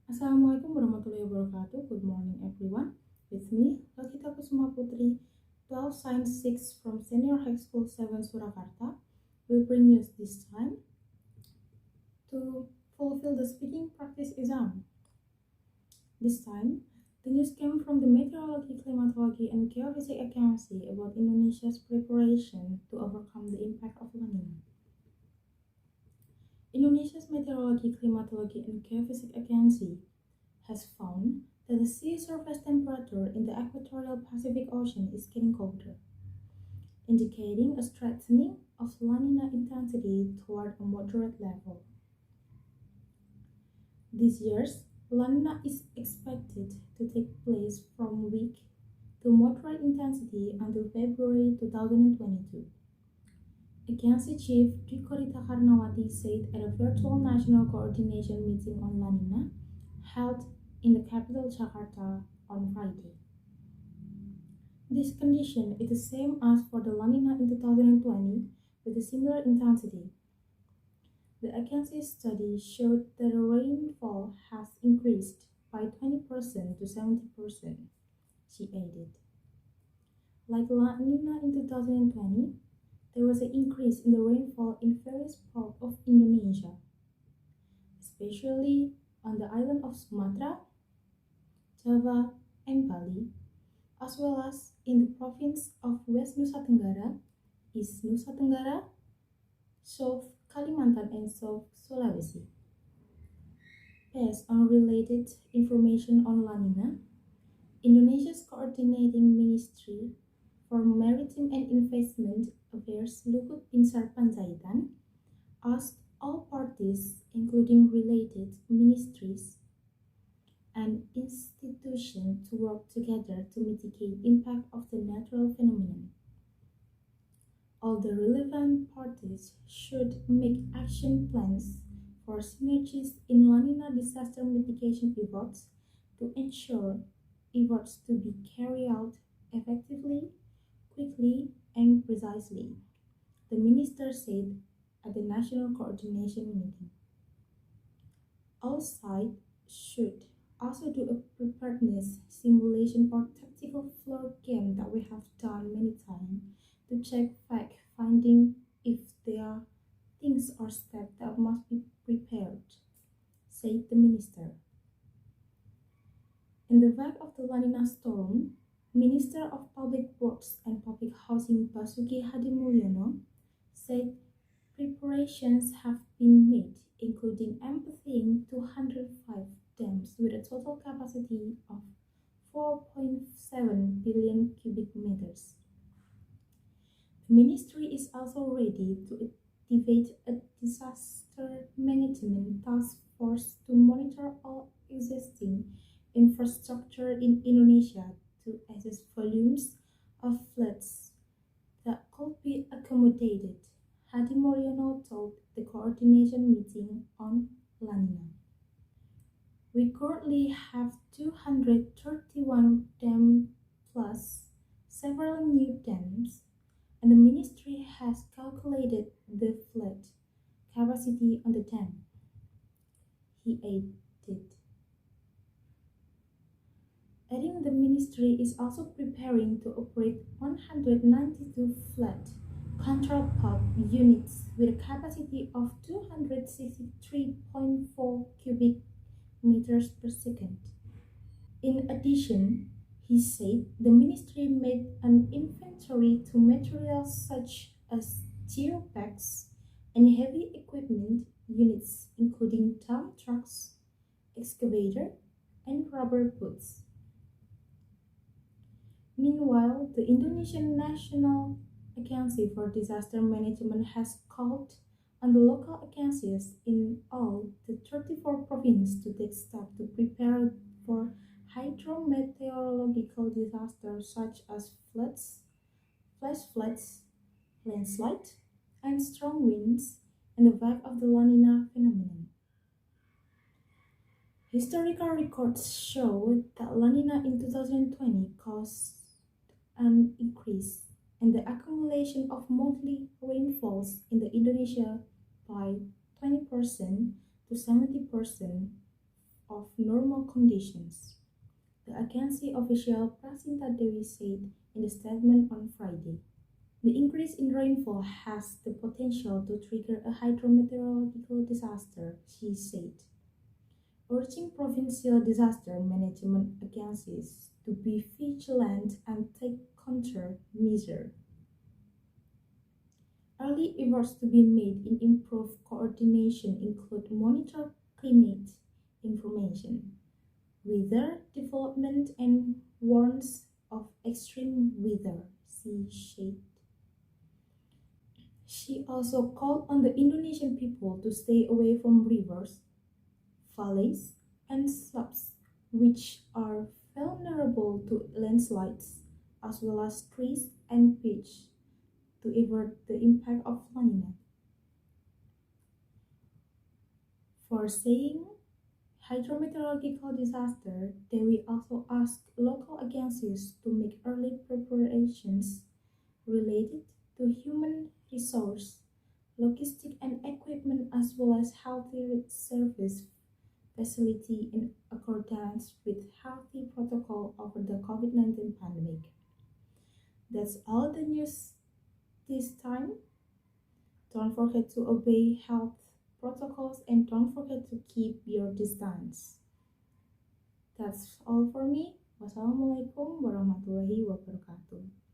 Assalamualaikum warahmatullahi wabarakatuh. Good morning, everyone. With me, Logita Kusumaputri, 12 Science 6 from Senior High School 7 Surakarta, will bring you this time to fulfill the speaking practice exam. This time, the news came from the Meteorology, Climatology, and Geophysics Agency about Indonesia's preparation to overcome the impact of La Nina. Indonesia's Meteorology, Climatology, and Geophysics Agency has found that the sea surface temperature in the equatorial Pacific Ocean is getting colder, indicating a strengthening of La Nina intensity toward a moderate level. This year's La Nina is expected to take place from weak to moderate intensity until February 2022. Agency Chief ㅡLogita said at a virtual national coordination meeting on La Nina held in the capital Jakarta on Friday. This condition is the same as for the La Nina in 2020 with a similar intensity. The agency's study showed that the rainfall has increased by 20% to 70%, she added. Like La Nina in 2020, there was an increase in the rainfall in various parts of Indonesia, especially on the island of Sumatra, Java, and Bali, as well as in the province of West Nusa Tenggara, East Nusa Tenggara, South Kalimantan, and South Sulawesi. Based on related information on La Nina, Indonesia's coordinating ministry for Maritime and Investment Affairs Luhut Binsar Panjaitan asked all parties, including related ministries and institutions, to work together to mitigate impact of the natural phenomenon. All the relevant parties should make action plans for synergies in La Nina disaster mitigation efforts to ensure efforts to be carried out effectively, quickly, and precisely, the minister said at the national coordination meeting. All sides should also do a preparedness simulation or tactical floor game that we have done many times to check fact-finding if there are things or steps that must be prepared, said the minister. In the wake of the La Nina storm, Minister of Public Works and Public Housing Basuki Hadimulyono said preparations have been made, including emptying 205 dams with a total capacity of 4.7 billion cubic meters. The ministry is also ready to activate a disaster management task force to monitor all existing infrastructure in Indonesia to assess volumes of floods that could be accommodated, Hadimulyono told the coordination meeting on La Nina. We currently have 231 dams plus several new dams, and the ministry has calculated the flood capacity on the dam, he added. Adding, the ministry is also preparing to operate 192 flood control pump units with a capacity of 263.4 cubic meters per second. In addition, he said the ministry made an inventory to materials such as geobags and heavy equipment units, including dump trucks, excavator, and rubber boots. Meanwhile, the Indonesian National Agency for Disaster Management has called on the local agencies in all the 34 provinces to take steps to prepare for hydrometeorological disasters such as floods, flash floods, landslides, and strong winds in the wake of the La Nina phenomenon. Historical records show that La Nina in 2020 caused an increase in the accumulation of monthly rainfalls in the Indonesia by 20% to 70% of normal conditions, the agency official Prasinta Dewi said in a statement on Friday. The increase in rainfall has the potential to trigger a hydrometeorological disaster, she said, urging provincial disaster management agencies to be vigilant and take countermeasures. Early efforts to be made in improved coordination include monitor climate information, weather development, and warns of extreme weather, she said. She also called on the Indonesian people to stay away from rivers, valleys, and slopes, which are vulnerable to landslides, as well as trees and beaches, to avert the impact of La Nina. For saying hydrometeorological disaster, Dewi also asked local agencies to make early preparations related to human resource, logistic and equipment, as well as healthy service facility in accordance with healthy protocol over the COVID-19 pandemic. That's all the news this time. Don't forget to obey health protocols and don't forget to keep your distance. That's all for me. Wassalamualaikum warahmatullahi wabarakatuh.